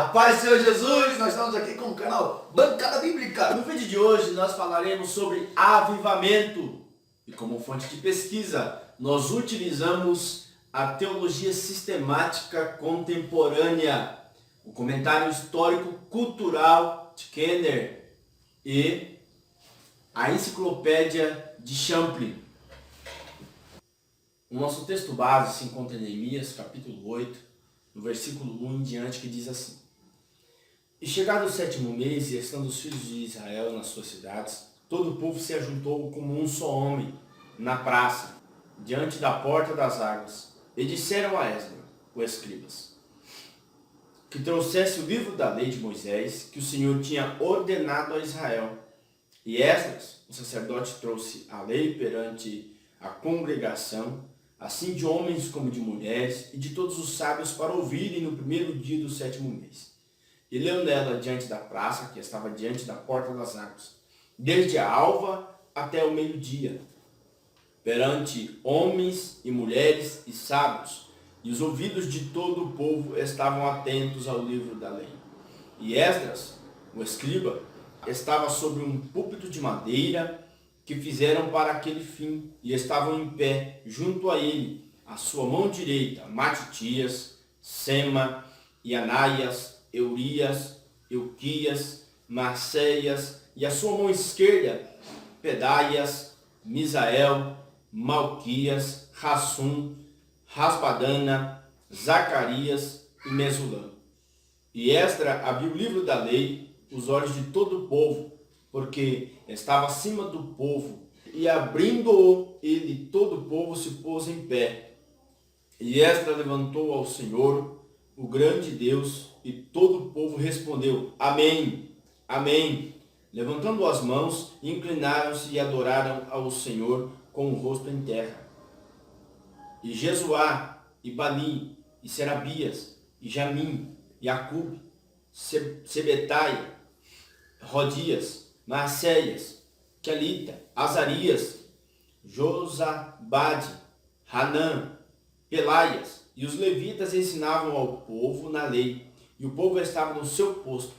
A paz do Senhor Jesus, nós estamos aqui com o canal Bancada Bíblica. No vídeo de hoje nós falaremos sobre avivamento. E como fonte de pesquisa, nós utilizamos a teologia sistemática contemporânea, o comentário histórico-cultural de Kenner e a enciclopédia de Champlin. O nosso texto base se encontra em Neemias, capítulo 8, no versículo 1 em diante, que diz assim: E chegado o 7º mês, e estando os filhos de Israel nas suas cidades, todo o povo se ajuntou como um só homem, na praça, diante da porta das águas, e disseram a Esdras, o escribas, que trouxesse o livro da lei de Moisés, que o Senhor tinha ordenado a Israel. E Esdras, o sacerdote, trouxe a lei perante a congregação, assim de homens como de mulheres, e de todos os sábios, para ouvirem no primeiro dia do 7º mês. E leu nela diante da praça, que estava diante da porta das águas, desde a alva até o meio-dia, perante homens e mulheres e sábios, e os ouvidos de todo o povo estavam atentos ao livro da lei. E Esdras, o escriba, estava sobre um púlpito de madeira, que fizeram para aquele fim, e estavam em pé, junto a ele, à sua mão direita, Matitias, Sema, e Anaias, Eurias, Euquias, Maceias, e a sua mão esquerda, Pedaias, Misael, Malquias, Rassum, Rasbadana, Zacarias e Mesulã. E Esdras abriu o livro da lei, os olhos de todo o povo, porque estava acima do povo, e abrindo-o ele, todo o povo se pôs em pé. E Esdras levantou ao Senhor, o grande Deus, e todo o povo respondeu: Amém, Amém. Levantando as mãos, inclinaram-se e adoraram ao Senhor com o rosto em terra. E Jesuá, e Bani, e Serabias, e Jamim, e Acube, Sebetai, Rodias, Maacéias, Quelita, Azarias, Josabade, Hanã, Pelaias, e os levitas ensinavam ao povo na lei, e o povo estava no seu posto.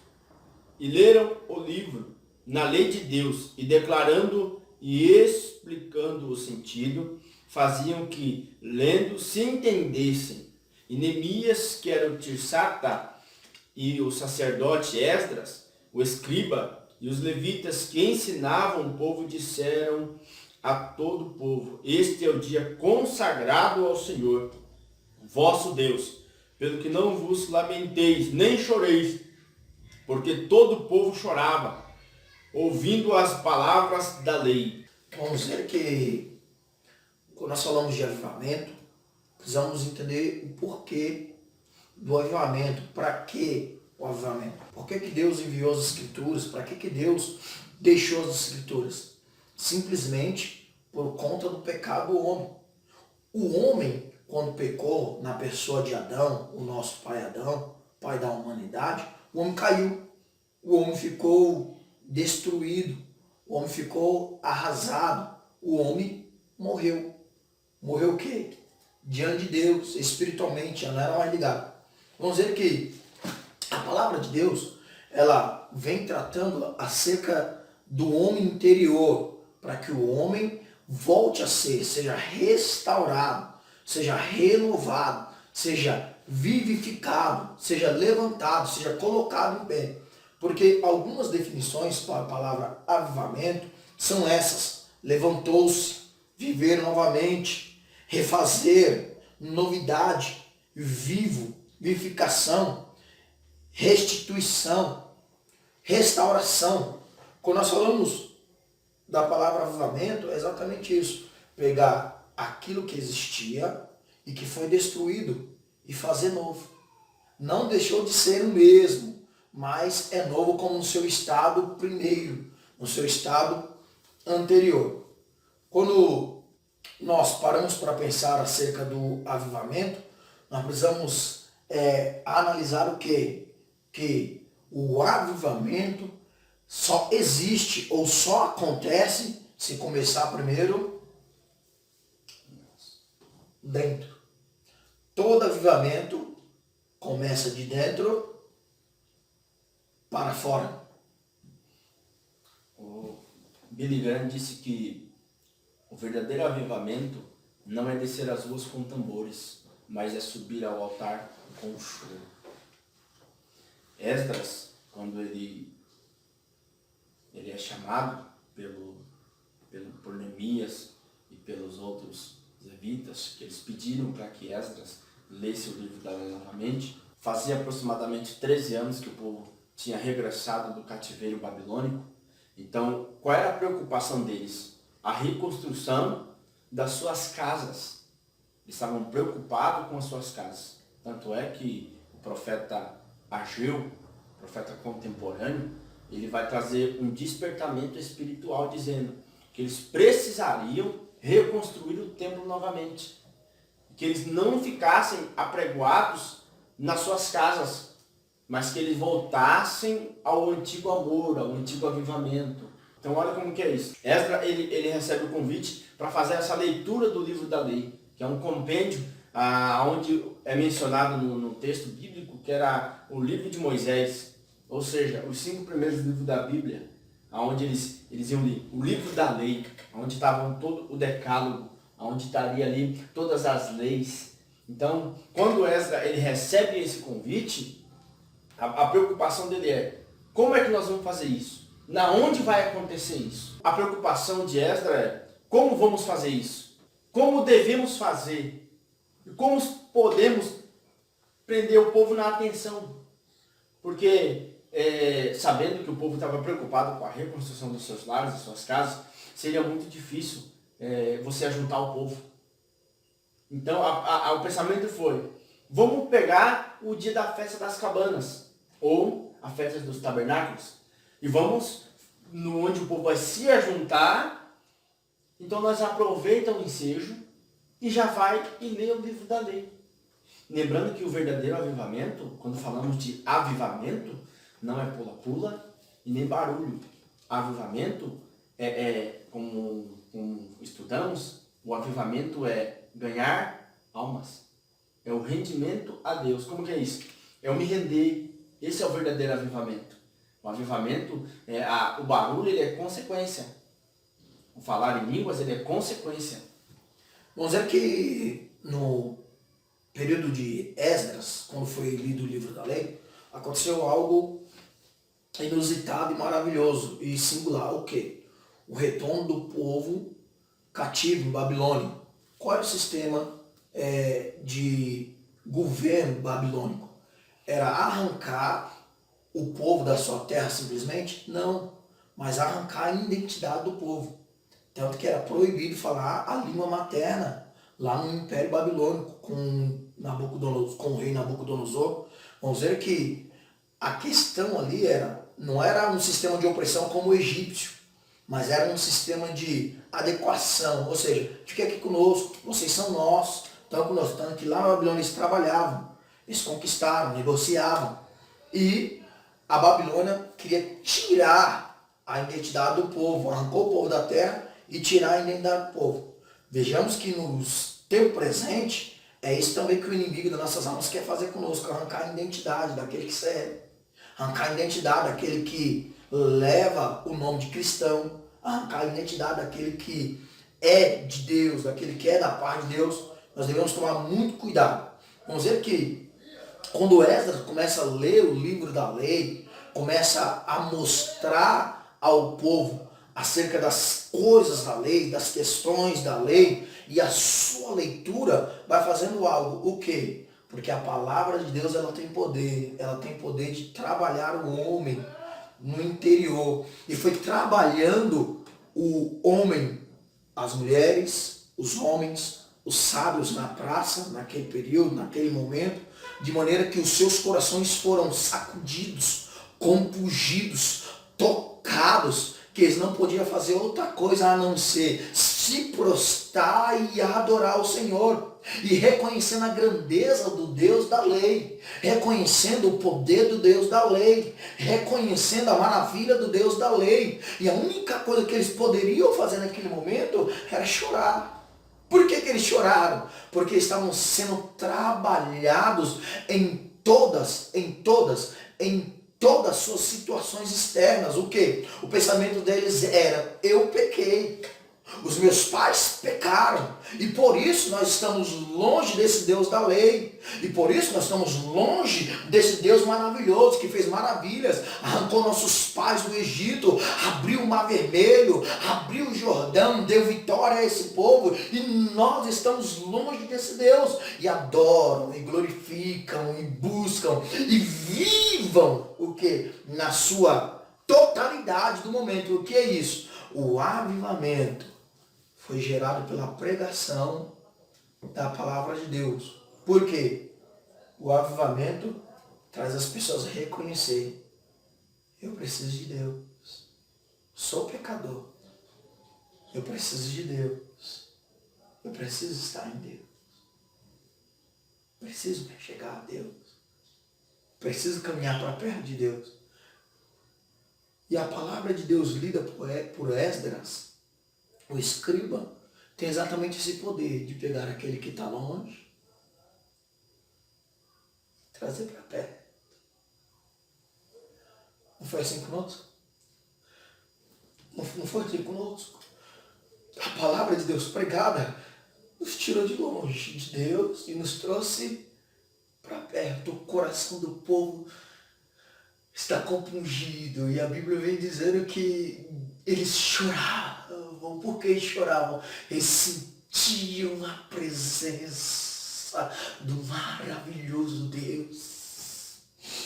E leram o livro na lei de Deus, e declarando e explicando o sentido, faziam que, lendo, se entendessem. E Neemias, que era o Tirsata, e o sacerdote Esdras, o escriba, e os levitas que ensinavam o povo, disseram a todo o povo: Este é o dia consagrado ao Senhor, vosso Deus, pelo que não vos lamenteis, nem choreis, porque todo o povo chorava, ouvindo as palavras da lei. Vamos ver que, quando nós falamos de avivamento, precisamos entender o porquê do avivamento. Para que o avivamento? Por que Deus enviou as Escrituras? Para que Deus deixou as Escrituras? Simplesmente por conta do pecado do homem. O homem, quando pecou na pessoa de Adão, o nosso pai Adão, pai da humanidade, o homem caiu. O homem ficou destruído. O homem ficou arrasado. O homem morreu. Morreu o quê? Diante de Deus, espiritualmente, já não era mais ligado. Vamos ver que a palavra de Deus, ela vem tratando acerca do homem interior, para que o homem volte a ser, seja restaurado, seja renovado, seja vivificado, seja levantado, seja colocado em pé. Porque algumas definições para a palavra avivamento são essas: levantou-se, viver novamente, refazer, novidade, vivo, vivificação, restituição, restauração. Quando nós falamos da palavra avivamento, é exatamente isso: pegar aquilo que existia e que foi destruído e fazer novo. Não deixou de ser o mesmo, mas é novo como no seu estado primeiro, no seu estado anterior. Quando nós paramos para pensar acerca do avivamento, nós precisamos analisar o quê? Que o avivamento só existe ou só acontece se começar primeiro dentro. Todo avivamento começa de dentro para fora. O Billy Graham disse que o verdadeiro avivamento não é descer as ruas com tambores, mas é subir ao altar com choro. Esdras, quando ele é chamado por Neemias e pelos outros levitas, que eles pediram para que Esdras lesse o livro da lei novamente, fazia aproximadamente 13 anos que o povo tinha regressado do cativeiro babilônico. Então, qual era a preocupação deles? A reconstrução das suas casas. Eles estavam preocupados com as suas casas. Tanto é que o profeta Ageu, profeta contemporâneo, ele vai trazer um despertamento espiritual dizendo que eles precisariam reconstruir o templo novamente. Que eles não ficassem apregoados nas suas casas, mas que eles voltassem ao antigo amor, ao antigo avivamento. Então olha como que é isso. Esdras, ele recebe o convite para fazer essa leitura do livro da lei, que é um compêndio onde é mencionado no texto bíblico, que era o livro de Moisés, ou seja, os 5 primeiros livros da Bíblia, onde eles iam ler o livro da lei, onde estava todo o decálogo, onde estaria ali todas as leis. Então, quando Esdras ele recebe esse convite, a preocupação dele é: como é que nós vamos fazer isso? Na onde vai acontecer isso? A preocupação de Esdras é: como vamos fazer isso? Como devemos fazer? E como podemos prender o povo na atenção? Porque, sabendo que o povo estava preocupado com a reconstrução dos seus lares, das suas casas, seria muito difícil você ajuntar o povo. Então, o pensamento foi: vamos pegar o dia da festa das cabanas, ou a festa dos tabernáculos, e vamos, onde o povo vai se ajuntar. Então nós aproveitamos o ensejo e já vai e lê o livro da lei. Lembrando que o verdadeiro avivamento, quando falamos de avivamento, não é pula-pula e nem barulho. Avivamento como estudamos, o avivamento é ganhar almas. É o rendimento a Deus. Como que é isso? É eu me render. Esse é o verdadeiro avivamento. O avivamento, o barulho ele é consequência. O falar em línguas ele é consequência. Vamos dizer que no período de Esdras, quando foi lido o livro da lei, aconteceu algo inusitado e maravilhoso e singular. O quê? O retorno do povo cativo em Babilônia. Qual era o sistema de governo babilônico? Era arrancar o povo da sua terra simplesmente? Não, mas arrancar a identidade do povo. Tanto que era proibido falar a língua materna lá no Império Babilônico com o rei Nabucodonosor. Vamos dizer que a questão ali não era um sistema de opressão como o egípcio, mas era um sistema de adequação, ou seja, fique aqui conosco, vocês são nós, estão conosco. Tanto que lá na Babilônia eles trabalhavam, eles conquistaram, negociavam. E a Babilônia queria tirar a identidade do povo, arrancou o povo da terra e tirar a identidade do povo. Vejamos que no tempo presente, é isso também que o inimigo das nossas almas quer fazer conosco, arrancar a identidade daquele que serve, arrancar a identidade daquele que leva o nome de cristão, arrancar a identidade daquele que é de Deus, daquele que é da paz de Deus. Nós devemos tomar muito cuidado. Vamos ver que quando Esdras começa a ler o livro da lei, começa a mostrar ao povo acerca das coisas da lei, das questões da lei, e a sua leitura vai fazendo algo. O quê? Porque a palavra de Deus ela tem poder de trabalhar o homem no interior. E foi trabalhando o homem, as mulheres, os homens, os sábios na praça, naquele período, naquele momento, de maneira que os seus corações foram sacudidos, compungidos, tocados, que eles não podiam fazer outra coisa a não ser se prostrar e adorar o Senhor. E reconhecendo a grandeza do Deus da lei, reconhecendo o poder do Deus da lei, reconhecendo a maravilha do Deus da lei. E a única coisa que eles poderiam fazer naquele momento era chorar. Por que eles choraram? Porque estavam sendo trabalhados em todas as suas situações externas. O quê? O pensamento deles era: eu pequei. Os meus pais pecaram. E por isso nós estamos longe desse Deus da lei. E por isso nós estamos longe desse Deus maravilhoso que fez maravilhas. Arrancou nossos pais do Egito. Abriu o Mar Vermelho. Abriu o Jordão. Deu vitória a esse povo. E nós estamos longe desse Deus. E adoram, e glorificam, e buscam. E vivam o que? Na sua totalidade do momento. O que é isso? O avivamento foi gerado pela pregação da palavra de Deus. Por quê? O avivamento traz as pessoas a reconhecer: eu preciso de Deus. Sou pecador. Eu preciso de Deus. Eu preciso estar em Deus. Preciso chegar a Deus. Preciso caminhar para perto de Deus. E a palavra de Deus lida por Esdras, o escriba, tem exatamente esse poder de pegar aquele que está longe e trazer para perto. Não foi assim conosco? Não foi assim conosco? A palavra de Deus pregada nos tirou de longe de Deus e nos trouxe para perto. O coração do povo está compungido, e a Bíblia vem dizendo que eles choravam. Por que eles choravam? Eles sentiam a presença do maravilhoso Deus.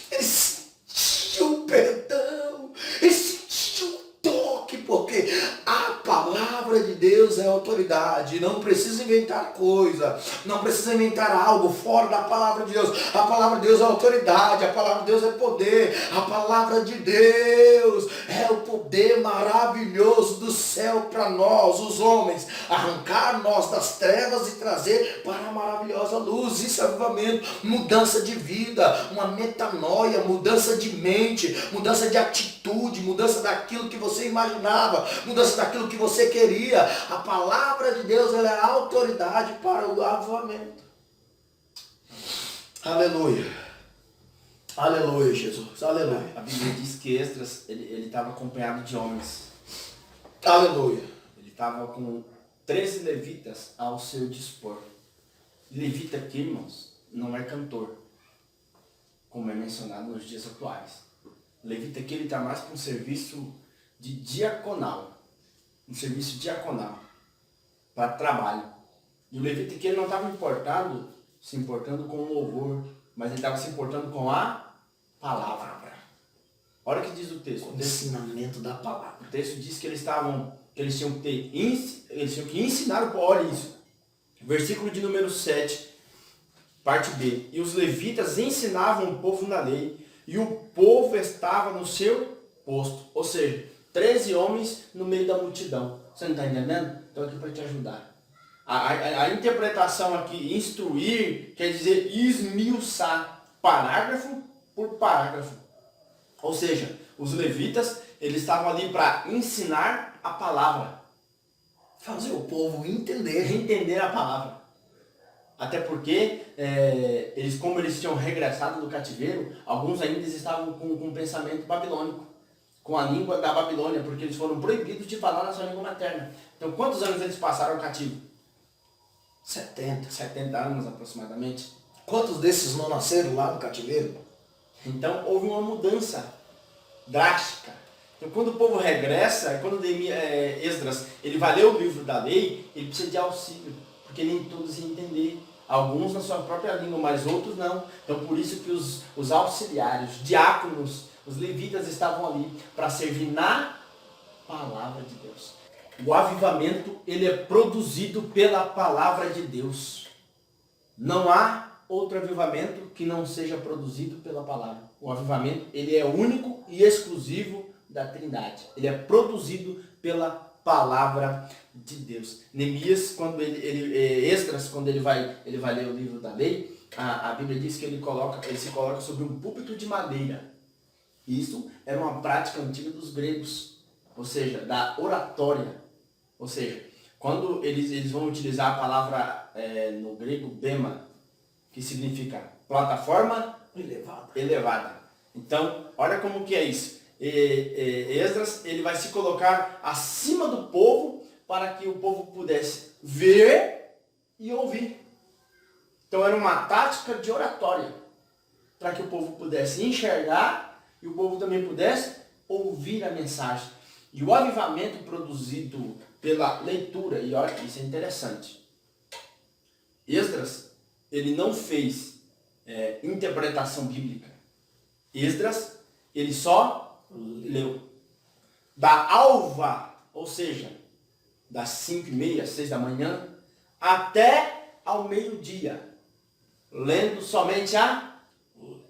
Eles sentiam o perdão. Eles sentiam o toque, porque a palavra de Deus é autoridade. Não precisa inventar coisa. Não precisa inventar algo fora da palavra de Deus. A palavra de Deus é autoridade. A palavra de Deus é poder. A palavra de Deus é o poder maravilhoso do céu para nós, os homens. Arrancar nós das trevas e trazer para a maravilhosa luz. Isso é avivamento. Mudança de vida. Uma metanoia. Mudança de mente. Mudança de atitude. Mudança daquilo que você imaginava. Mudança daquilo que você queria. A palavra de Deus, ela é a autoridade para o avivamento. Aleluia. Aleluia, Jesus. Aleluia. A Bíblia diz que Esdras, ele estava acompanhado de homens. Aleluia. Ele estava com 13 levitas ao seu dispor. Levita aqui, irmãos, não é cantor, como é mencionado nos dias atuais. Levita aqui, ele está mais para um serviço de diaconal. Um serviço diaconal. Para trabalho. E o levita aqui, ele não estava se importando com o louvor, mas ele estava se importando com a palavra. Olha o que diz o texto. O ensinamento da palavra. O texto diz que eles tinham que ensinar o povo. Olha isso. Versículo de número 7, parte B. E os levitas ensinavam o povo na lei, e o povo estava no seu posto. Ou seja, 13 homens no meio da multidão. Você não está entendendo? Estou aqui para te ajudar. A interpretação aqui, instruir, quer dizer esmiuçar, parágrafo por parágrafo. Ou seja, os levitas, eles estavam ali para ensinar a palavra. Fazer o povo entender a palavra. Até porque, como eles tinham regressado do cativeiro, alguns ainda estavam com um pensamento babilônico, com a língua da Babilônia, porque eles foram proibidos de falar na sua língua materna. Então, quantos anos eles passaram cativo? 70 anos aproximadamente. Quantos desses não nasceram lá no cativeiro? Então houve uma mudança drástica. Então quando o povo regressa, quando Esdras ele vai ler o livro da lei, ele precisa de auxílio, porque nem todos iam entender. Alguns na sua própria língua, mas outros não. Então por isso que os auxiliares, os diáconos, os levitas estavam ali para servir na palavra de Deus. O avivamento, ele é produzido pela palavra de Deus. Não há outro avivamento que não seja produzido pela palavra. O avivamento, ele é único e exclusivo da Trindade. Ele é produzido pela palavra de Deus. Neemias, Esdras, quando ele vai ler o livro da lei, a Bíblia diz que ele se coloca sobre um púlpito de madeira. Isso era uma prática antiga dos gregos, ou seja, da oratória. Ou seja, quando eles vão utilizar a palavra no grego bema, que significa plataforma elevada. Então, olha como que é isso. Esdras, ele vai se colocar acima do povo para que o povo pudesse ver e ouvir. Então era uma tática de oratória, para que o povo pudesse enxergar e o povo também pudesse ouvir a mensagem. E o avivamento produzido pela leitura, e olha, isso é interessante. Esdras, ele não fez interpretação bíblica. Esdras, ele só leu. Da alva, ou seja, das 5h30, 6 da manhã, até ao meio-dia, lendo somente a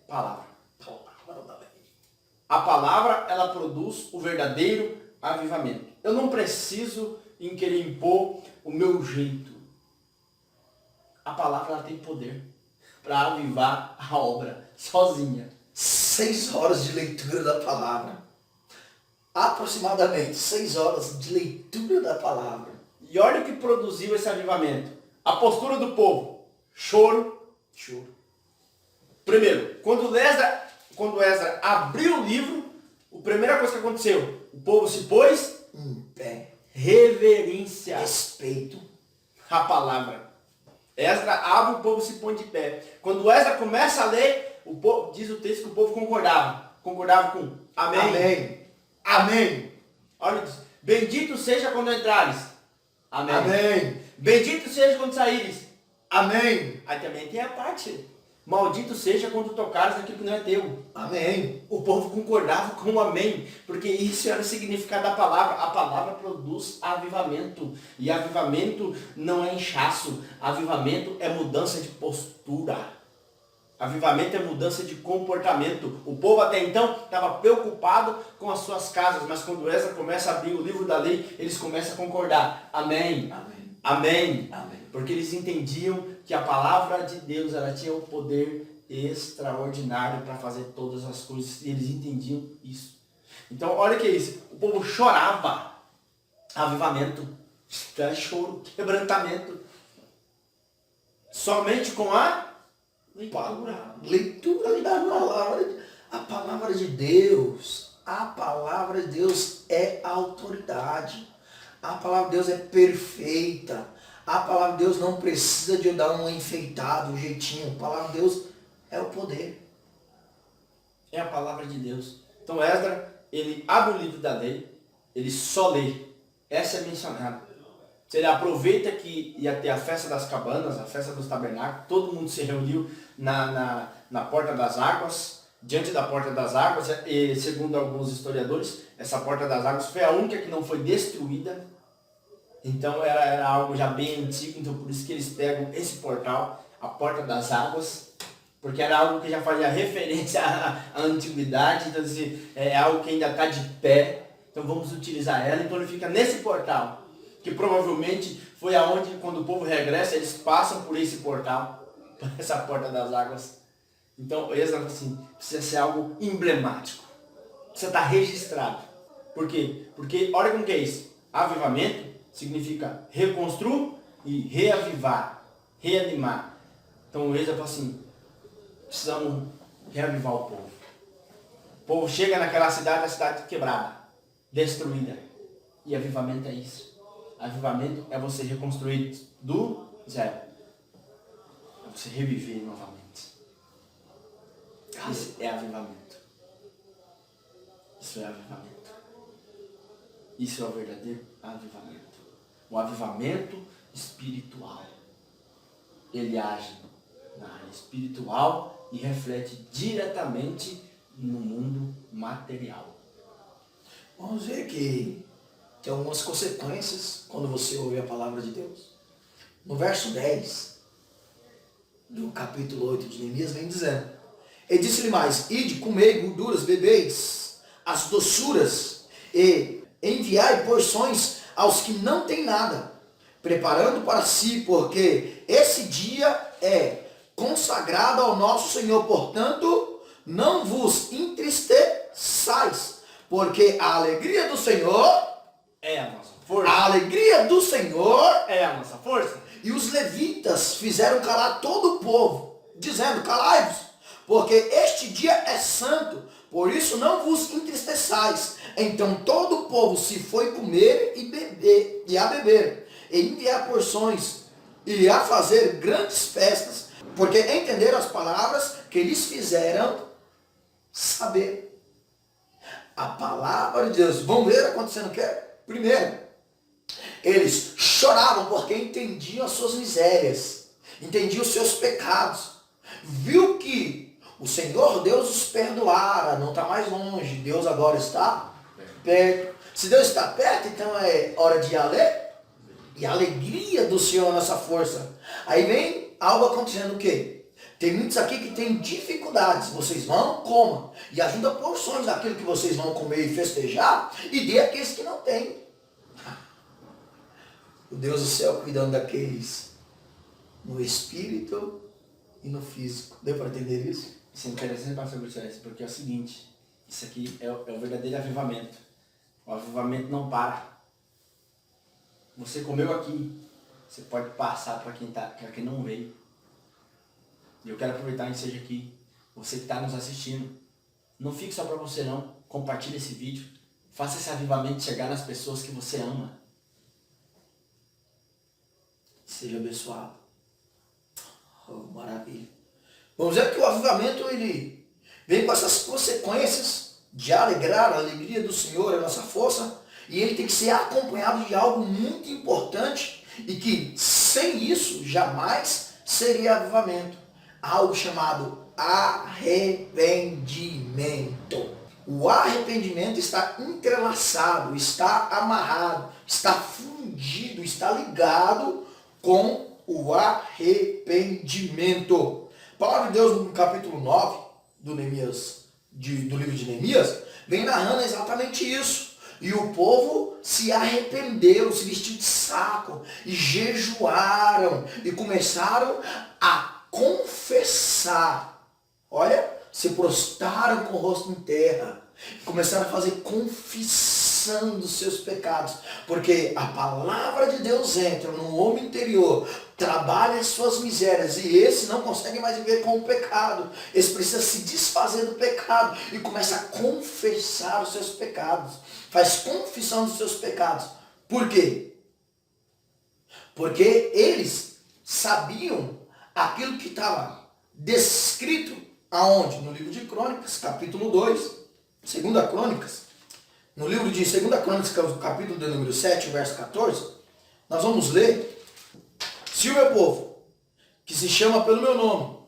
palavra. A palavra, ela produz o verdadeiro avivamento. Eu não preciso em querer impor o meu jeito. A palavra, ela tem poder para avivar a obra sozinha. 6 horas de leitura da palavra. Aproximadamente 6 horas de leitura da palavra. E olha o que produziu esse avivamento. A postura do povo. Choro. Primeiro, quando Esdras abriu o livro, a primeira coisa que aconteceu, o povo se pôs em pé. Reverência. Respeito. A palavra. Esdras abre, o povo se põe de pé. Quando Esdras começa a ler, o povo, diz o texto que o povo concordava. Concordava com amém. Amém. Amém. Olha, bendito seja quando entrares. Amém. Amém. Bendito seja quando saíres. Amém. Aí também tem a parte. Maldito seja quando tocares naquilo que não é teu. Amém. O povo concordava com o amém, porque isso era o significado da palavra. A palavra produz avivamento. E avivamento não é inchaço. Avivamento é mudança de postura. Avivamento é mudança de comportamento. O povo até então estava preocupado com as suas casas, mas quando Esdras começa a abrir o livro da lei, eles começam a concordar. Amém. Amém. Amém. Amém. Porque eles entendiam que a palavra de Deus, ela tinha o poder extraordinário para fazer todas as coisas. E eles entendiam isso. Então, olha que é isso. O povo chorava. Avivamento. É choro, quebrantamento. Somente com a leitura da palavra. A palavra de Deus. A palavra de Deus é autoridade. A palavra de Deus é perfeita. A palavra de Deus não precisa de eu dar um enfeitado, um jeitinho. A palavra de Deus é o poder. É a palavra de Deus. Então Esdras, ele abre o livro da lei, ele só lê. Essa é mencionada. Ele aproveita que ia ter a festa das cabanas, a festa dos tabernáculos, todo mundo se reuniu na porta das águas, diante da porta das águas, e segundo alguns historiadores, essa porta das águas foi a única que não foi destruída. Então era algo já bem antigo, então por isso que eles pegam esse portal, a porta das águas, porque era algo que já fazia referência à antiguidade, então assim, é algo que ainda está de pé, então vamos utilizar ela, então ele fica nesse portal, que provavelmente foi aonde, quando o povo regressa, eles passam por esse portal, por essa porta das águas. Então Esdras assim, precisa ser algo emblemático, precisa estar registrado. Por quê? Porque olha como que é isso, avivamento significa reconstruir e reavivar, reanimar. Então o Esdras fala assim, precisamos reavivar o povo. O povo chega naquela cidade, a cidade quebrada, destruída. E avivamento é isso. Avivamento é você reconstruir do zero. É você reviver novamente. Isso é avivamento. Isso é avivamento. Isso é o verdadeiro avivamento. O avivamento espiritual. Ele age na área espiritual e reflete diretamente no mundo material. Vamos ver que tem algumas consequências quando você ouve a palavra de Deus. No verso 10 do capítulo 8 de Neemias vem dizendo: e disse-lhe mais, ide, comei gorduras, bebeis as doçuras, e enviai porções aos que não têm nada, preparando para si, porque esse dia é consagrado ao nosso Senhor, portanto, não vos entristeçais, porque a alegria do Senhor é a nossa força. A alegria do Senhor é a nossa força. E os levitas fizeram calar todo o povo, dizendo: calai-vos, porque este dia é santo, por isso não vos entristeçais. Então todo o povo se foi comer e beber, e a beber, e enviar porções, e a fazer grandes festas, porque entenderam as palavras que lhes fizeram saber. A palavra de Deus. Vamos ver acontecendo o que? Primeiro, eles choravam porque entendiam as suas misérias, entendiam os seus pecados, viu que o Senhor Deus os perdoara, não está mais longe, Deus agora está perto. Se Deus está perto, então é hora de e a alegria do Senhor é nossa força. Aí vem algo acontecendo o quê? Tem muitos aqui que têm dificuldades. Vocês vão, comam. E ajuda porções daquilo que vocês vão comer e festejar. E dê àqueles que não têm. O Deus do céu cuidando daqueles no espírito e no físico. Deu para entender isso? Isso é interessante, pastor Gutierrez, porque é o seguinte. Isso aqui é o verdadeiro avivamento. O avivamento não para. Você comeu aqui. Você pode passar para quem não veio. E eu quero aproveitar que seja aqui, você que está nos assistindo, não fique só para você não, compartilhe esse vídeo, faça esse avivamento chegar nas pessoas que você ama. Seja abençoado. Oh, maravilha. Vamos ver que o avivamento ele vem com essas consequências de alegrar, a alegria do Senhor é a nossa força, e ele tem que ser acompanhado de algo muito importante e que sem isso jamais seria avivamento. Algo chamado arrependimento. O arrependimento está entrelaçado, está amarrado, está fundido, está ligado com o arrependimento. A palavra de Deus no capítulo 9 do livro de Neemias vem narrando exatamente isso. E o povo se arrependeu, se vestiu de saco, e jejuaram, e começaram a confessar. Olha, se prostraram com o rosto em terra. Começaram a fazer confissão dos seus pecados. Porque a palavra de Deus entra no homem interior, trabalha as suas misérias. E esse não consegue mais viver com o pecado. Esse precisa se desfazer do pecado. E começa a confessar os seus pecados. Faz confissão dos seus pecados. Por quê? Porque eles sabiam aquilo que estava descrito aonde? No livro de Crônicas, capítulo 2, 2 Crônicas. No livro de 2 Crônicas, capítulo de número 7, verso 14, nós vamos ler: se o meu povo, que se chama pelo meu nome,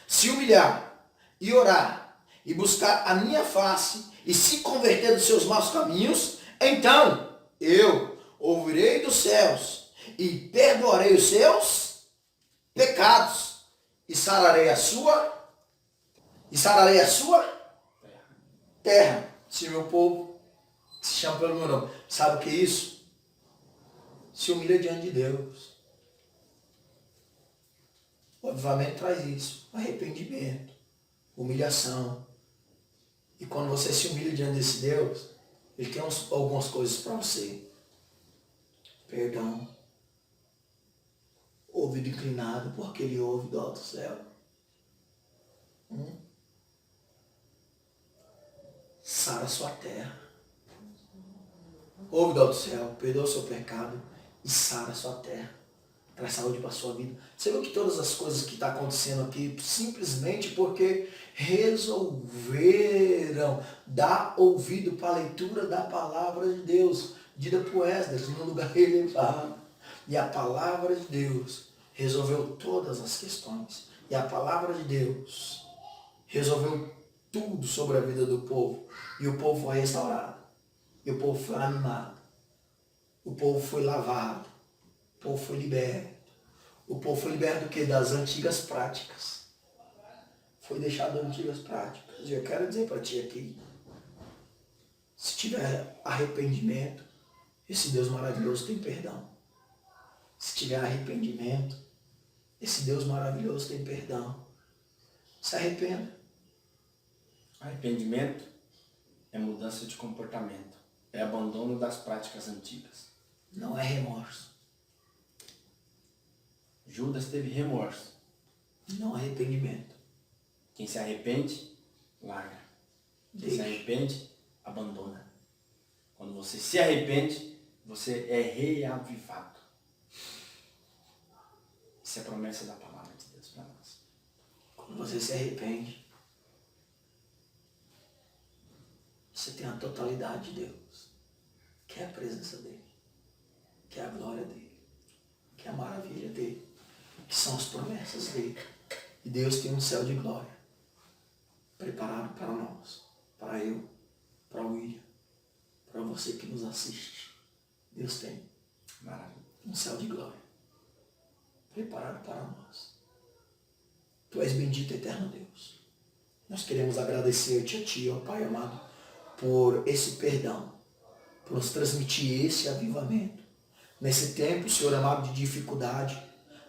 se humilhar e orar, e buscar a minha face, e se converter dos seus maus caminhos, então eu ouvirei dos céus, e perdoarei os seus pecados, e sararei a sua terra. Se meu povo se chama pelo meu nome. Sabe o que é isso? Se humilha diante de Deus. O avivamento traz isso. Arrependimento, humilhação. E quando você se humilha diante desse Deus, Ele tem algumas coisas para você. Perdão. Ouvido inclinado, porque Ele ouve do alto céu. Sara a sua terra. Ouve do alto céu, perdoa o seu pecado e sara a sua terra. Traz saúde para a sua vida. Você viu que todas as coisas que estão acontecendo aqui, simplesmente porque resolveram dar ouvido para a leitura da palavra de Deus, dita por Esdras, num lugar elevado. E a palavra de Deus resolveu todas as questões. E a palavra de Deus resolveu tudo sobre a vida do povo. E o povo foi restaurado. E o povo foi animado. O povo foi lavado. O povo foi liberto. O povo foi liberto do quê? Das antigas práticas. Foi deixado das antigas práticas. E eu quero dizer para ti aqui, se tiver arrependimento, esse Deus maravilhoso tem perdão. Se tiver arrependimento, esse Deus maravilhoso tem perdão. Se arrependa. Arrependimento é mudança de comportamento. É abandono das práticas antigas. Não é remorso. Judas teve remorso. Não arrependimento. Quem se arrepende, larga. Quem se arrepende, abandona. Quando você se arrepende, você é reavivado. Isso é a promessa da palavra de Deus para nós. Quando você se arrepende, você tem a totalidade de Deus, que é a presença dele, que é a glória dele, que é a maravilha dele, que são as promessas dele. E Deus tem um céu de glória preparado para nós, para eu, para o William, para você que nos assiste. Deus tem um céu de glória preparado para nós. Tu és bendito, eterno Deus. Nós queremos agradecer-te a Ti, ó Pai amado, por esse perdão, por nos transmitir esse avivamento. Nesse tempo, Senhor amado, de dificuldade,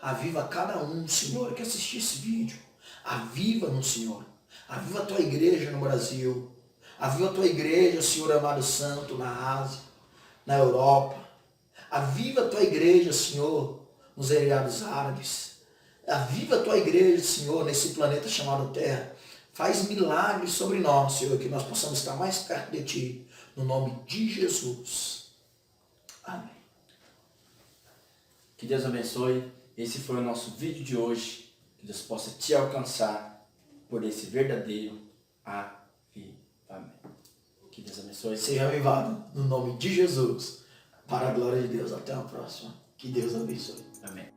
aviva cada um, Senhor, que assistir esse vídeo. Aviva-nos, Senhor. Aviva a Tua igreja no Brasil. Aviva a Tua igreja, Senhor amado santo, na Ásia, na Europa. Aviva a Tua igreja, Senhor, nos Emirados Árabes. Aviva a Tua igreja, Senhor, nesse planeta chamado Terra. Faz milagres sobre nós, Senhor, que nós possamos estar mais perto de Ti. No nome de Jesus. Amém. Que Deus abençoe. Esse foi o nosso vídeo de hoje. Que Deus possa te alcançar por esse verdadeiro avivamento. Que Deus abençoe. Seja avivado no nome de Jesus. Para a glória de Deus. Até a próxima. Que Deus abençoe. Amém.